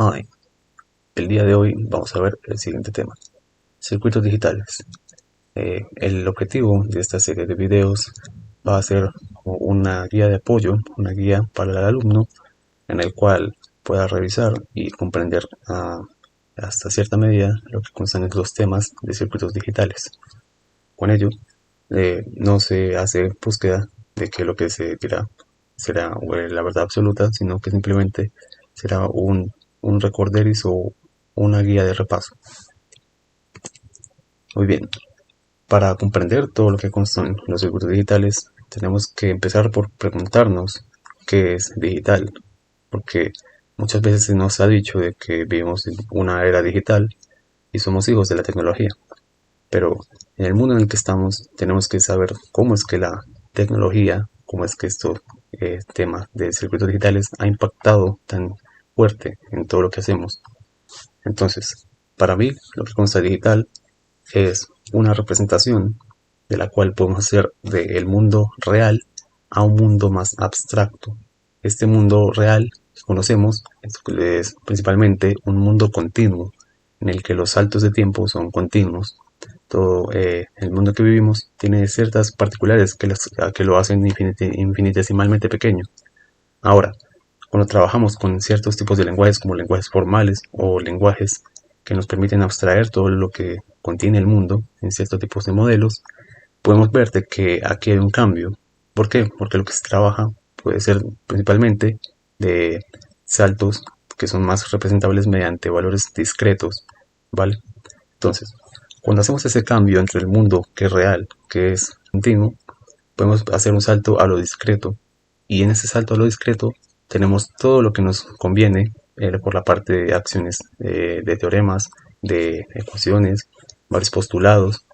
Hi, el día de hoy vamos a ver el siguiente tema: circuitos digitales. El objetivo de esta serie de videos va a ser como una guía de apoyo, una guía para el alumno en el cual pueda revisar y comprender hasta cierta medida lo que constan los temas de circuitos digitales. Con ello, no se hace búsqueda de que lo que se dirá será la verdad absoluta, sino que simplemente será un recorderis o una guía de repaso. Muy bien, para comprender todo lo que constan los circuitos digitales, tenemos que empezar por preguntarnos qué es digital, porque muchas veces se nos ha dicho de que vivimos en una era digital y somos hijos de la tecnología, pero en el mundo en el que estamos tenemos que saber cómo es que la tecnología, cómo es que estos temas de circuitos digitales ha impactado tan fuerte en todo lo que hacemos. Entonces, para mí, lo que consta digital es una representación de la cual podemos hacer del mundo real a un mundo más abstracto. Este mundo real que conocemos es principalmente un mundo continuo, en el que los saltos de tiempo son continuos. Todo el mundo que vivimos tiene ciertas particulares que lo hacen infinitesimalmente pequeño. Ahora, cuando trabajamos con ciertos tipos de lenguajes como lenguajes formales o lenguajes que nos permiten abstraer todo lo que contiene el mundo en ciertos tipos de modelos, podemos ver de que aquí hay un cambio. ¿Por qué? Porque lo que se trabaja puede ser principalmente de saltos que son más representables mediante valores discretos, ¿vale? Entonces, cuando hacemos ese cambio entre el mundo que es real, que es continuo, podemos hacer un salto a lo discreto. Y en ese salto a lo discreto tenemos todo lo que nos conviene por la parte de acciones de teoremas, de ecuaciones, varios postulados,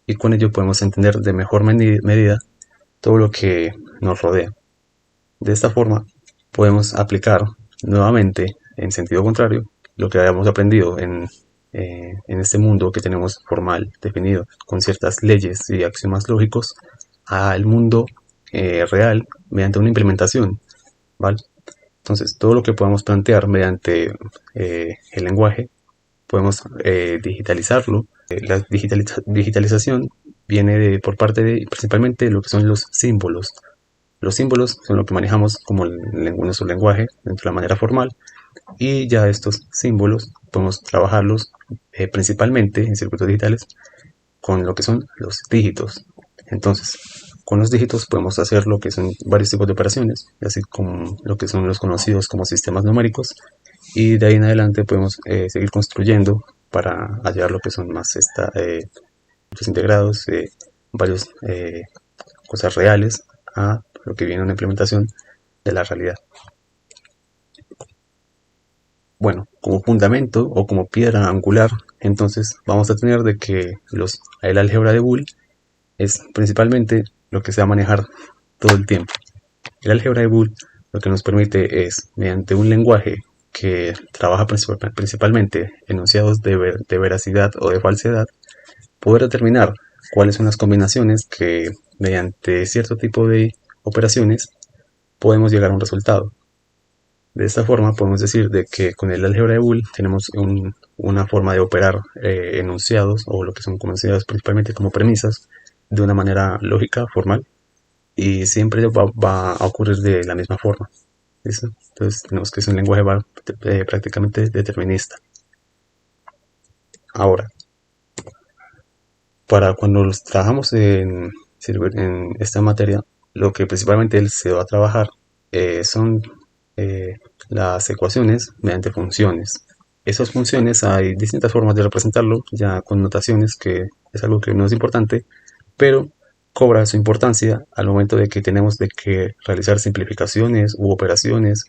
y con ello podemos entender de mejor medida todo lo que nos rodea. De esta forma podemos aplicar nuevamente en sentido contrario lo que hayamos aprendido en este mundo que tenemos formal, definido, con ciertas leyes y axiomas lógicos, al mundo real mediante una implementación, ¿vale? Entonces, todo lo que podamos plantear mediante el lenguaje, podemos digitalizarlo. La digitalización viene por parte de principalmente lo que son los símbolos. Los símbolos son lo que manejamos como nuestro lenguaje dentro de la manera formal, y ya estos símbolos podemos trabajarlos principalmente en circuitos digitales con lo que son los dígitos. Entonces, con los dígitos podemos hacer lo que son varios tipos de operaciones, así como lo que son los conocidos como sistemas numéricos, y de ahí en adelante podemos seguir construyendo para hallar lo que son más integrados, varios cosas reales a lo que viene una implementación de la realidad. Bueno, como fundamento o como piedra angular, entonces vamos a tener de que el álgebra de Boole es principalmente lo que se va a manejar todo el tiempo. El álgebra de Boole lo que nos permite es, mediante un lenguaje que trabaja principalmente enunciados de veracidad o de falsedad, poder determinar cuáles son las combinaciones que, mediante cierto tipo de operaciones, podemos llegar a un resultado. De esta forma podemos decir de que con el álgebra de Boole tenemos una forma de operar enunciados, o lo que son conocidos principalmente como premisas, de una manera lógica, formal, y siempre va a ocurrir de la misma forma. ¿Listo? Entonces tenemos que es un lenguaje prácticamente determinista. Ahora, para cuando los trabajamos en esta materia, lo que principalmente se va a trabajar son las ecuaciones mediante funciones. Esas funciones hay distintas formas de representarlo, ya con notaciones, que es algo que no es importante, pero cobra su importancia al momento de que tenemos de que realizar simplificaciones u operaciones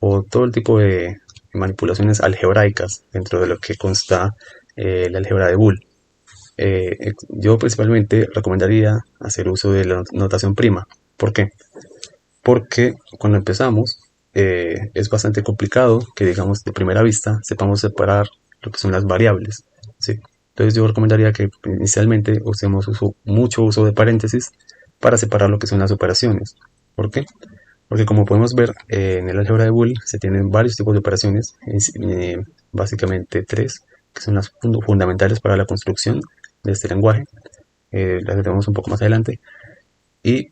o todo el tipo de manipulaciones algebraicas dentro de lo que consta la álgebra de Boole. Yo principalmente recomendaría hacer uso de la notación prima. ¿Por qué? Porque cuando empezamos es bastante complicado que, digamos, de primera vista sepamos separar lo que son las variables, ¿sí? Entonces yo recomendaría que inicialmente usemos mucho uso de paréntesis para separar lo que son las operaciones. ¿Por qué? Porque como podemos ver en el álgebra de Boole se tienen varios tipos de operaciones, básicamente tres, que son las fundamentales para la construcción de este lenguaje. Las veremos un poco más adelante. Y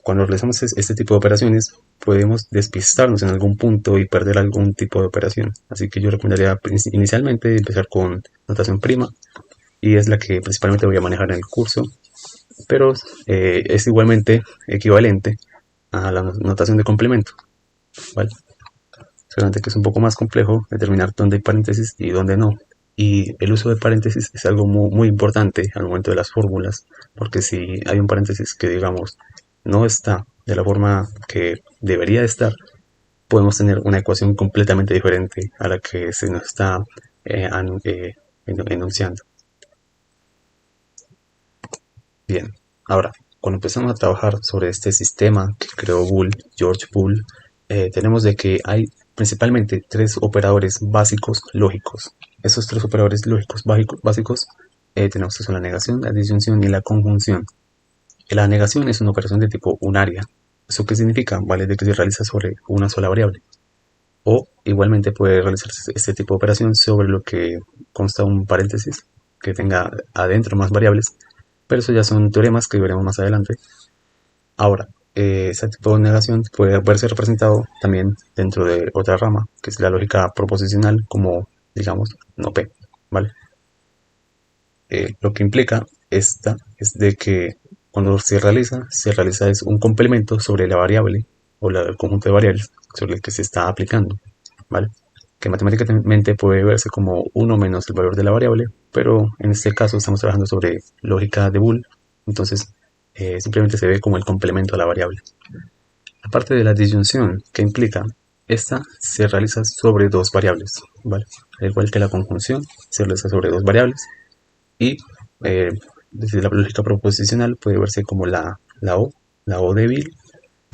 cuando realizamos este tipo de operaciones podemos despistarnos en algún punto y perder algún tipo de operación. Así que yo recomendaría inicialmente empezar con notación prima, y es la que principalmente voy a manejar en el curso, pero es igualmente equivalente a la notación de complemento, ¿vale? Solamente que es un poco más complejo determinar dónde hay paréntesis y dónde no. Y el uso de paréntesis es algo muy importante al momento de las fórmulas, porque si hay un paréntesis que, digamos, no está de la forma que debería estar, podemos tener una ecuación completamente diferente a la que se nos está enunciando. Bien, ahora, cuando empezamos a trabajar sobre este sistema que creó George Boole, tenemos de que hay principalmente tres operadores básicos lógicos. Esos tres operadores lógicos básicos tenemos que son la negación, la disyunción y la conjunción. La negación es una operación de tipo unaria. ¿Eso qué significa? Vale, de que se realiza sobre una sola variable. O igualmente puede realizarse este tipo de operación sobre lo que consta un paréntesis que tenga adentro más variables, pero eso ya son teoremas que veremos más adelante. Ahora, este tipo de negación puede verse representado también dentro de otra rama, que es la lógica proposicional, como, digamos, no P, ¿vale? Lo que implica esta es de que cuando se realiza es un complemento sobre la variable o el conjunto de variables sobre el que se está aplicando, ¿vale? Que matemáticamente puede verse como 1 menos el valor de la variable, pero en este caso estamos trabajando sobre lógica de Boole, entonces simplemente se ve como el complemento a la variable. Aparte de la disyunción que implica, esta se realiza sobre dos variables, ¿vale? Al igual que la conjunción, se realiza sobre dos variables y desde la lógica proposicional puede verse como la O débil,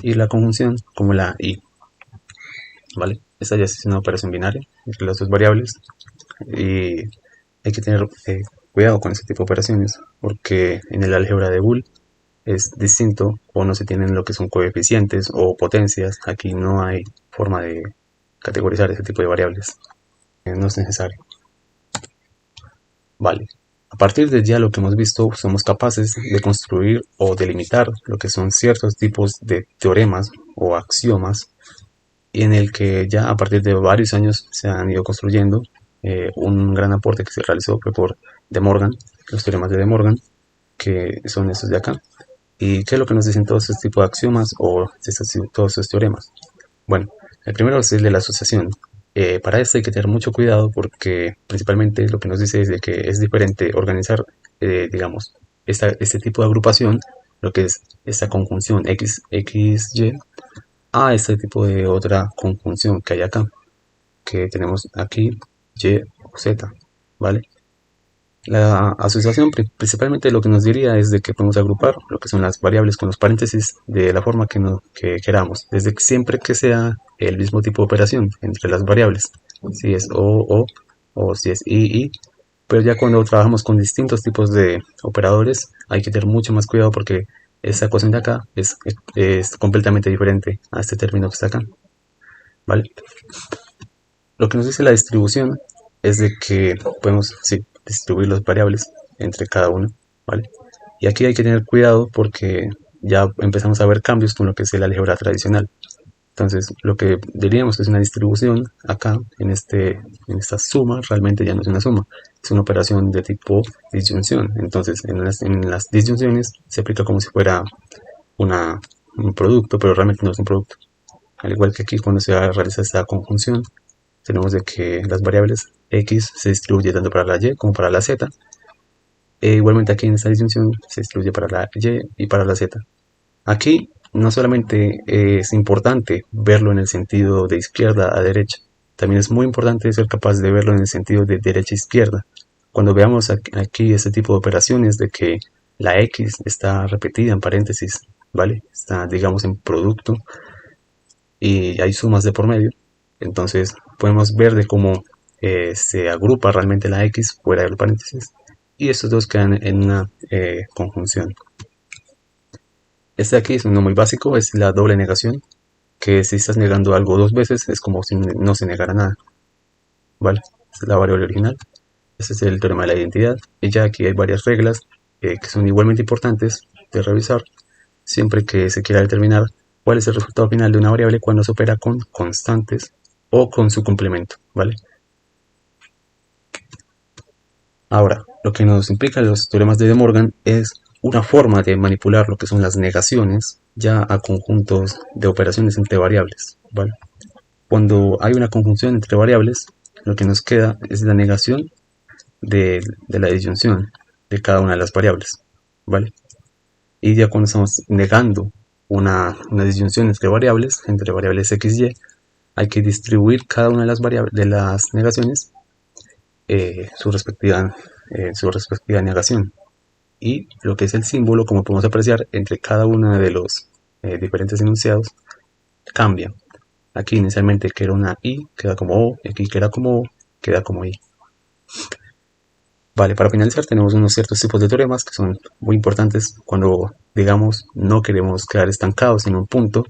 y la conjunción como la I, ¿vale? Esta ya es una operación binaria entre las dos variables y hay que tener cuidado con este tipo de operaciones porque en el álgebra de Boole es distinto o no se tienen lo que son coeficientes o potencias. Aquí no hay forma de categorizar ese tipo de variables. No es necesario. Vale. A partir de ya lo que hemos visto, somos capaces de construir o delimitar lo que son ciertos tipos de teoremas o axiomas, y en el que ya a partir de varios años se han ido construyendo. Un gran aporte que se realizó fue por De Morgan, los teoremas de De Morgan, que son estos de acá. ¿Y qué es lo que nos dicen todos estos tipos de axiomas o todos estos teoremas? Bueno, el primero es el de la asociación. Para esto hay que tener mucho cuidado porque principalmente lo que nos dice es de que es diferente organizar, digamos, este tipo de agrupación, lo que es esta conjunción XY, a este tipo de otra conjunción que hay acá, que tenemos aquí Y o Z, ¿vale? La asociación principalmente lo que nos diría es de que podemos agrupar lo que son las variables con los paréntesis de la forma que queramos, desde que siempre que sea el mismo tipo de operación entre las variables, si es o si es I, pero ya cuando trabajamos con distintos tipos de operadores hay que tener mucho más cuidado porque esa ecuación de acá es completamente diferente a este término que está acá, ¿vale? Lo que nos dice la distribución es de que podemos distribuir las variables entre cada uno, ¿vale? Y aquí hay que tener cuidado porque ya empezamos a ver cambios con lo que es el álgebra tradicional. Entonces, lo que diríamos que es una distribución acá, en esta suma, realmente ya no es una suma, es una operación de tipo disyunción. Entonces, en las disyunciones se aplica como si fuera un producto, pero realmente no es un producto. Al igual que aquí, cuando se realiza esta conjunción, tenemos de que las variables x se distribuye tanto para la y como para la z. Igualmente aquí en esta disyunción se distribuye para la y y para la z. Aquí no solamente es importante verlo en el sentido de izquierda a derecha, también es muy importante ser capaz de verlo en el sentido de derecha a izquierda. Cuando veamos aquí este tipo de operaciones de que la x está repetida en paréntesis, ¿vale? Está, digamos, en producto y hay sumas de por medio, entonces podemos ver de cómo se agrupa realmente la x fuera del paréntesis y estos dos quedan en una conjunción. Este de aquí es uno muy básico, es la doble negación. que si estás negando algo dos veces es como si no se negara nada, ¿vale? Esta es la variable original. Este es el teorema de la identidad. Y ya aquí hay varias reglas que son igualmente importantes de revisar siempre que se quiera determinar cuál es el resultado final de una variable cuando se opera con constantes o con su complemento, ¿vale? Ahora, lo que nos implican los teoremas de De Morgan es una forma de manipular lo que son las negaciones ya a conjuntos de operaciones entre variables, ¿vale? Cuando hay una conjunción entre variables, lo que nos queda es la negación de la disyunción de cada una de las variables, ¿vale? Y ya cuando estamos negando una disyunción entre variables x y, hay que distribuir cada una de las variables de las negaciones su respectiva negación. Y lo que es el símbolo, como podemos apreciar, entre cada uno de los diferentes enunciados cambia. Aquí inicialmente que era una i queda como o, aquí que era como o queda como i. Vale, para finalizar tenemos unos ciertos tipos de teoremas que son muy importantes cuando, digamos, no queremos quedar estancados en un punto.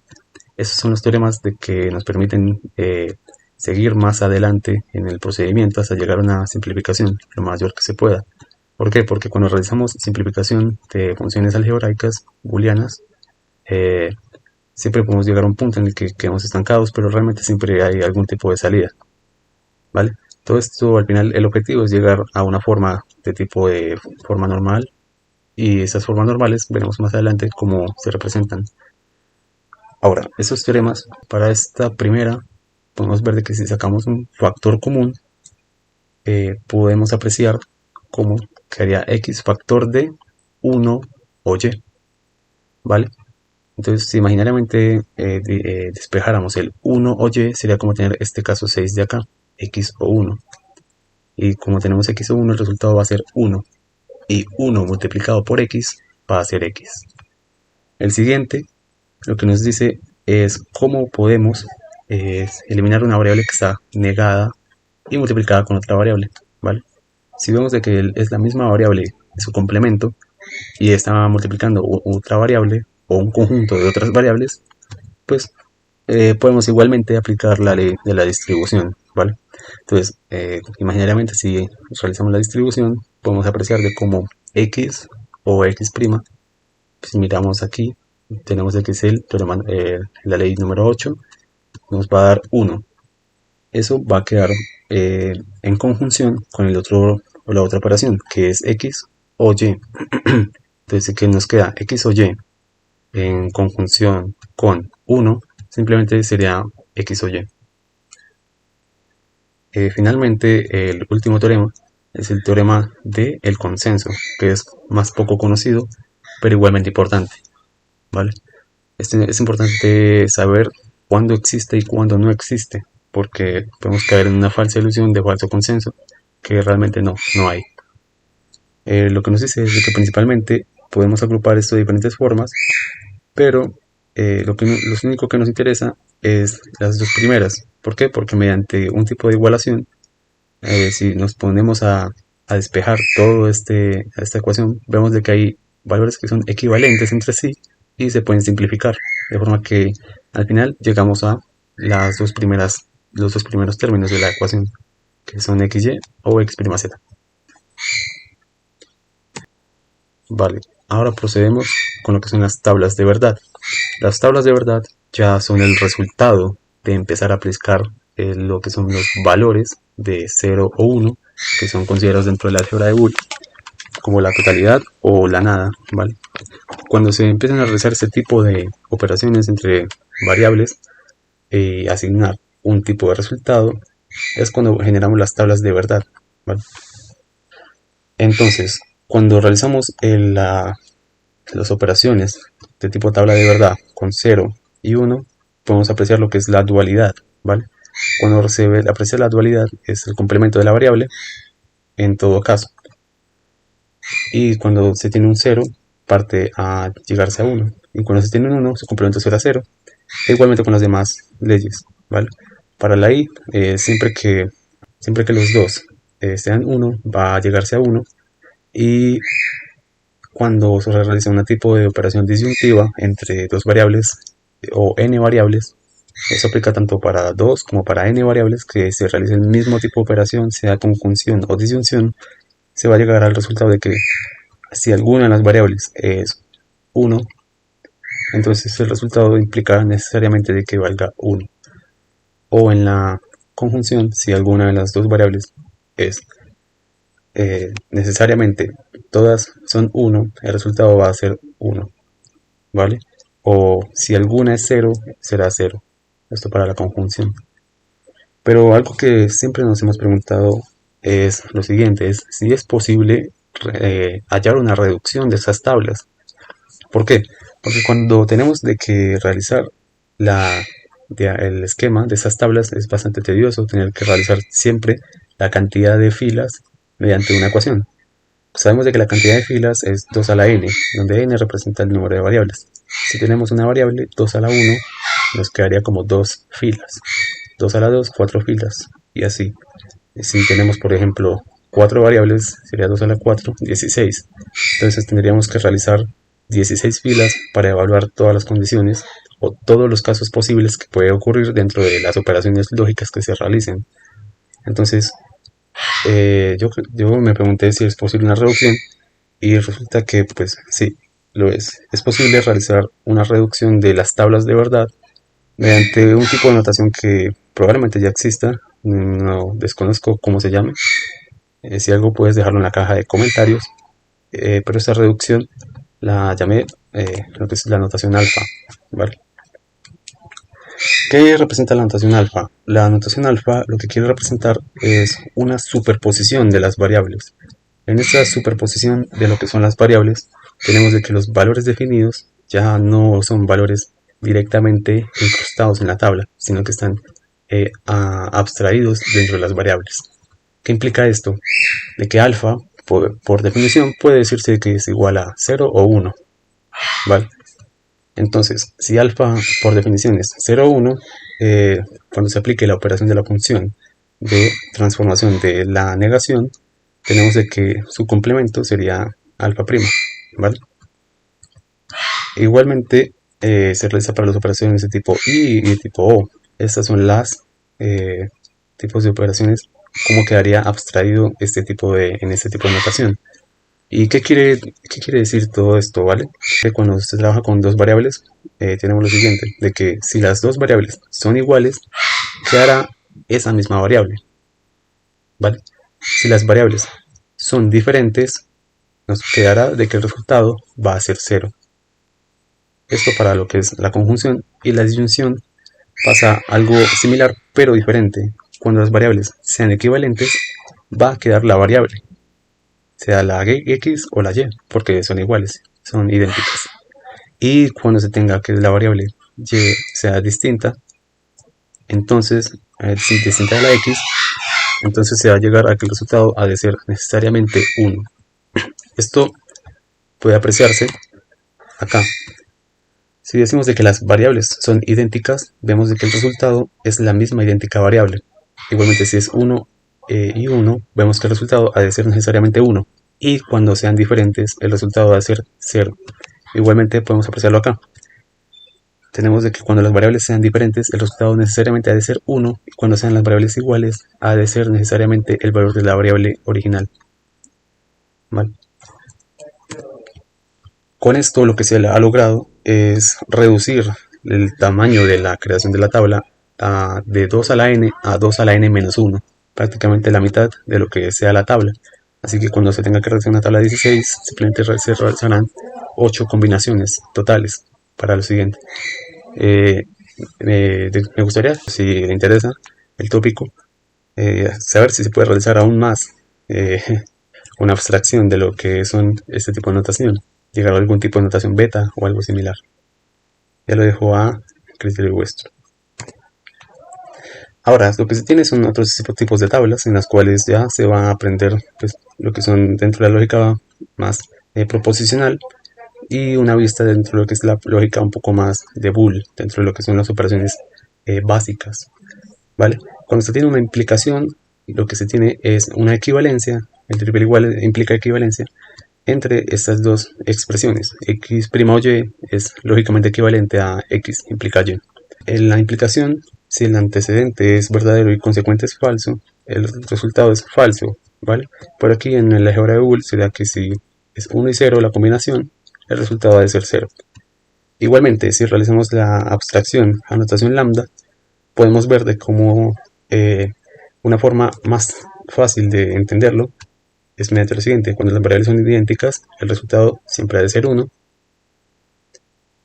Esos son los teoremas de que nos permiten seguir más adelante en el procedimiento hasta llegar a una simplificación lo mayor que se pueda. ¿Por qué? Porque cuando realizamos simplificación de funciones algebraicas booleanas, siempre podemos llegar a un punto en el que quedamos estancados, pero realmente siempre hay algún tipo de salida, ¿vale? Todo esto, al final, el objetivo es llegar a una forma de tipo de forma normal, y esas formas normales veremos más adelante cómo se representan. Ahora, esos teoremas, para esta primera, podemos ver de que si sacamos un factor común, podemos apreciar cómo quedaría x factor de 1 o y, ¿vale? Entonces, si imaginariamente despejáramos el 1 o y, sería como tener este caso 6 de acá, x o 1. Y como tenemos x o 1, el resultado va a ser 1. Y 1 multiplicado por x va a ser x. El siguiente, lo que nos dice es cómo podemos eliminar una variable que está negada y multiplicada con otra variable, ¿vale? Si vemos de que es la misma variable, su complemento, y está multiplicando otra variable o un conjunto de otras variables, pues podemos igualmente aplicar la ley de la distribución, ¿vale? Entonces, imaginariamente, si realizamos la distribución, podemos apreciar de cómo x o x', si miramos aquí, tenemos de que es la ley número 8, nos va a dar 1. Eso va a quedar en conjunción con la otra operación, que es x o y. Entonces, ¿qué nos queda? X o y en conjunción con 1, simplemente sería x o y. Finalmente, el último teorema es el teorema del consenso, que es más poco conocido, pero igualmente importante, ¿vale? Es importante saber cuándo existe y cuándo no existe, porque podemos caer en una falsa ilusión de falso consenso, que realmente no hay. Lo que nos dice es que principalmente podemos agrupar esto de diferentes formas, pero lo único que nos interesa es las dos primeras. ¿Por qué? Porque mediante un tipo de igualación, si nos ponemos a despejar toda esta ecuación, vemos de que hay valores que son equivalentes entre sí y se pueden simplificar, de forma que al final llegamos a los dos primeros términos de la ecuación, que son xy o x'z. Vale, ahora procedemos con lo que son las tablas de verdad. Las tablas de verdad ya son el resultado de empezar a aplicar lo que son los valores de 0 o 1, que son considerados dentro de la álgebra de Boole como la totalidad o la nada, ¿vale? Cuando se empiezan a realizar este tipo de operaciones entre variables y asignar un tipo de resultado, es cuando generamos las tablas de verdad, ¿vale? Entonces, cuando realizamos las operaciones de tipo tabla de verdad con 0 y 1, podemos apreciar lo que es la dualidad, ¿vale? Cuando se aprecia la dualidad es el complemento de la variable en todo caso. Y cuando se tiene un 0, parte a llegarse a 1. Y cuando se tiene un 1, su complemento será 0. E igualmente con las demás leyes, ¿vale? Para la i, siempre que los dos sean 1, va a llegarse a 1. Y cuando se realiza un tipo de operación disyuntiva entre dos variables o n variables, Eso aplica tanto para 2 como para n variables que se realice el mismo tipo de operación, sea conjunción o disyunción. Se va a llegar al resultado de que si alguna de las variables es 1, entonces el resultado implica necesariamente de que valga 1. O en la conjunción, si alguna de las dos variables es necesariamente todas son 1, el resultado va a ser 1, ¿vale? O si alguna es 0, será 0. Esto para la conjunción. Pero algo que siempre nos hemos preguntado es lo siguiente, es si es posible hallar una reducción de estas tablas. ¿Por qué? Porque cuando tenemos de que realizar el esquema de esas tablas es bastante tedioso tener que realizar siempre la cantidad de filas mediante una ecuación. Sabemos de que la cantidad de filas es 2 a la n, donde n representa el número de variables. Si tenemos una variable 2 a la 1, nos quedaría como 2 filas. 2 a la 2, 4 filas, y así. Si tenemos, por ejemplo, 4 variables, sería 2 a la 4, 16. Entonces tendríamos que realizar 16 filas para evaluar todas las condiciones o todos los casos posibles que puede ocurrir dentro de las operaciones lógicas que se realicen. Entonces, yo me pregunté si es posible una reducción y resulta que pues sí, lo es. Es posible realizar una reducción de las tablas de verdad mediante un tipo de notación que probablemente ya exista, no desconozco cómo se llame. Si algo puedes dejarlo en la caja de comentarios, pero esta reducción la llamé lo que es la notación alfa, ¿vale? ¿Qué representa la notación alfa? La notación alfa lo que quiere representar es una superposición de las variables. En esta superposición de lo que son las variables, tenemos de que los valores definidos ya no son valores directamente incrustados en la tabla, sino que están abstraídos dentro de las variables. ¿Qué implica esto? De que alfa, por definición, puede decirse que es igual a 0 o 1, ¿vale? Entonces, si alfa por definición es 0 o 1, cuando se aplique la operación de la función de transformación de la negación, tenemos de que su complemento sería alfa prima, ¿vale? Igualmente se realiza para las operaciones de tipo I y de tipo O. Estas son las tipos de operaciones, cómo quedaría abstraído en este tipo de notación. ¿Y qué quiere decir todo esto, vale? Que cuando se trabaja con dos variables, tenemos lo siguiente, de que si las dos variables son iguales, quedará esa misma variable, ¿vale? Si las variables son diferentes, nos quedará de que el resultado va a ser 0. Esto para lo que es la conjunción, y la disyunción pasa algo similar pero diferente. Cuando las variables sean equivalentes, va a quedar la variable, sea la x o la y, porque son iguales, son idénticas. Y cuando se tenga que la variable y sea distinta, entonces, distinta de la x, entonces se va a llegar a que el resultado ha de ser necesariamente 1. Esto puede apreciarse acá. Si decimos de que las variables son idénticas, vemos de que el resultado es la misma idéntica variable. Igualmente si es 1 y 1, vemos que el resultado ha de ser necesariamente 1. Y cuando sean diferentes, el resultado va a ser 0. Igualmente podemos apreciarlo acá. Tenemos de que cuando las variables sean diferentes, el resultado necesariamente ha de ser 1. Y cuando sean las variables iguales, ha de ser necesariamente el valor de la variable original. ¿Vale? Con esto lo que se ha logrado es reducir el tamaño de la creación de la tabla de 2 a la n a 2 a la n menos 1, prácticamente la mitad de lo que sea la tabla. Así que cuando se tenga que realizar una tabla de 16, simplemente se realizarán 8 combinaciones totales para lo siguiente. Me gustaría, si le interesa el tópico, saber si se puede realizar aún más una abstracción de lo que son este tipo de notación, llegar a algún tipo de notación beta o algo similar. Ya lo dejo a criterio vuestro. Ahora, lo que se tiene son otros tipos de tablas en las cuales ya se va a aprender pues, lo que son dentro de la lógica más proposicional, y una vista dentro de lo que es la lógica un poco más de Boole, dentro de lo que son las operaciones básicas, ¿vale? Cuando se tiene una implicación, lo que se tiene es una equivalencia. El triple igual implica equivalencia entre estas dos expresiones. X' o y es lógicamente equivalente a x implica y. En la implicación, si el antecedente es verdadero y consecuente es falso, el resultado es falso, ¿vale? Por aquí en el álgebra de Boole sería que si es 1 y 0 la combinación, el resultado ha de ser 0. Igualmente, si realizamos la abstracción a notación lambda, podemos ver de cómo una forma más fácil de entenderlo es mediante lo siguiente: cuando las variables son idénticas, el resultado siempre ha de ser 1,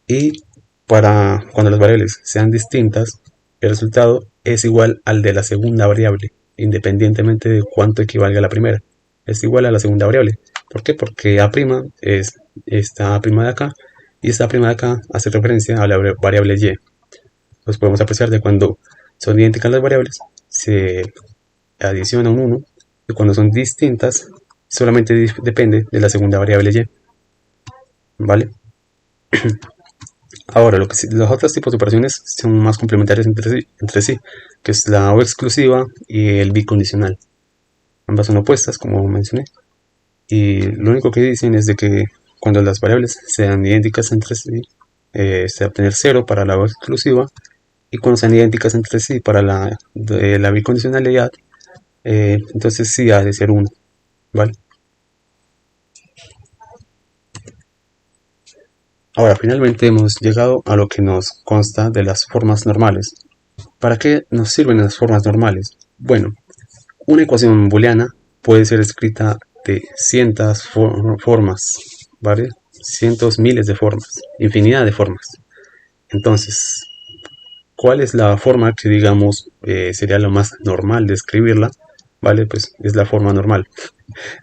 y para cuando las variables sean distintas, el resultado es igual al de la segunda variable, independientemente de cuánto equivalga a la primera. Es igual a la segunda variable. ¿Por qué? Porque A' es esta A' de acá, y esta A' de acá hace referencia a la variable y. Pues podemos apreciar de cuando son idénticas las variables, se adiciona un 1, y cuando son distintas, solamente depende de la segunda variable y. ¿Vale? Ahora, los otros tipos de operaciones son más complementarias entre sí, que es la O exclusiva y el bicondicional. Ambas son opuestas, como mencioné, y lo único que dicen es de que cuando las variables sean idénticas entre sí, se va a obtener 0 para la O exclusiva, y cuando sean idénticas entre sí para la bicondicionalidad, entonces sí ha de ser 1, ¿vale? Ahora, finalmente hemos llegado a lo que nos consta de las formas normales. ¿Para qué nos sirven las formas normales? Bueno, una ecuación booleana puede ser escrita de cientos formas, ¿vale? Cientos, miles de formas, infinidad de formas. Entonces, ¿cuál es la forma que digamos sería lo más normal de escribirla? ¿Vale? Pues es la forma normal.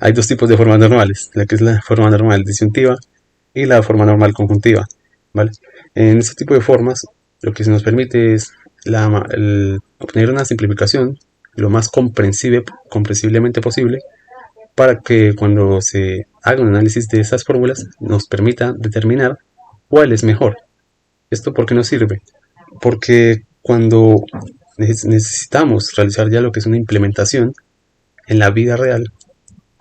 Hay dos tipos de formas normales, la que es la forma normal disyuntiva y la forma normal conjuntiva, ¿vale? En este tipo de formas, lo que se nos permite es obtener una simplificación lo más comprensiblemente posible, para que cuando se haga un análisis de esas fórmulas nos permita determinar cuál es mejor. ¿Esto por qué nos sirve? Porque cuando necesitamos realizar ya lo que es una implementación en la vida real,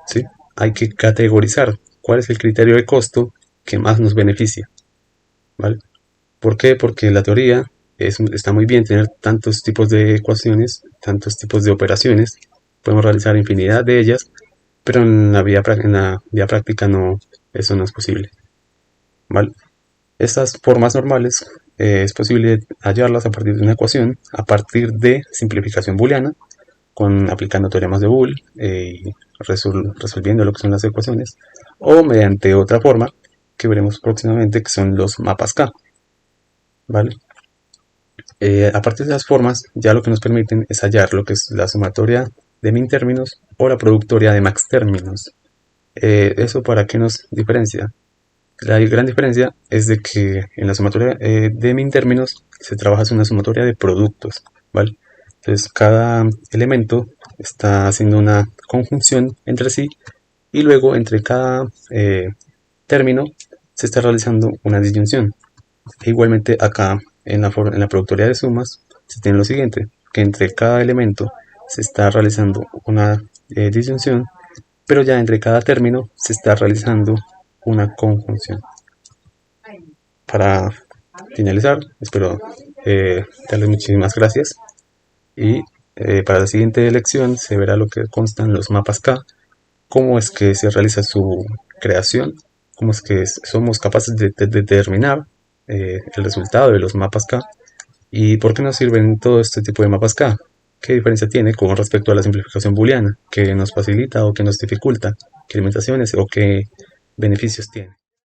¿sí? Hay que categorizar cuál es el criterio de costo que más nos beneficia, ¿vale? ¿Por qué? Porque la teoría está muy bien tener tantos tipos de ecuaciones, tantos tipos de operaciones, podemos realizar infinidad de ellas, pero en la vida práctica no, eso no es posible, ¿vale? Estas formas normales es posible hallarlas a partir de una ecuación, a partir de simplificación booleana, aplicando teoremas de Boole y resolviendo lo que son las ecuaciones, o mediante otra forma que veremos próximamente, que son los mapas K, ¿vale? A partir de las formas, ya lo que nos permiten es hallar lo que es la sumatoria de min términos o la productoria de max términos. ¿Eso para qué nos diferencia? La gran diferencia es de que en la sumatoria de min términos se trabaja una sumatoria de productos, ¿vale? Entonces cada elemento está haciendo una conjunción entre sí, y luego entre cada término se está realizando una disyunción. E igualmente acá en la productoria de sumas se tiene lo siguiente, que entre cada elemento se está realizando una disyunción, pero ya entre cada término se está realizando una conjunción. Para finalizar, espero darles muchísimas gracias, y para la siguiente lección se verá lo que constan los mapas K, cómo es que se realiza su creación, cómo es que somos capaces de determinar el resultado de los mapas K, y por qué nos sirven todo este tipo de mapas K. ¿Qué diferencia tiene con respecto a la simplificación booleana? ¿Qué nos facilita o qué nos dificulta? ¿Qué limitaciones o qué beneficios tiene?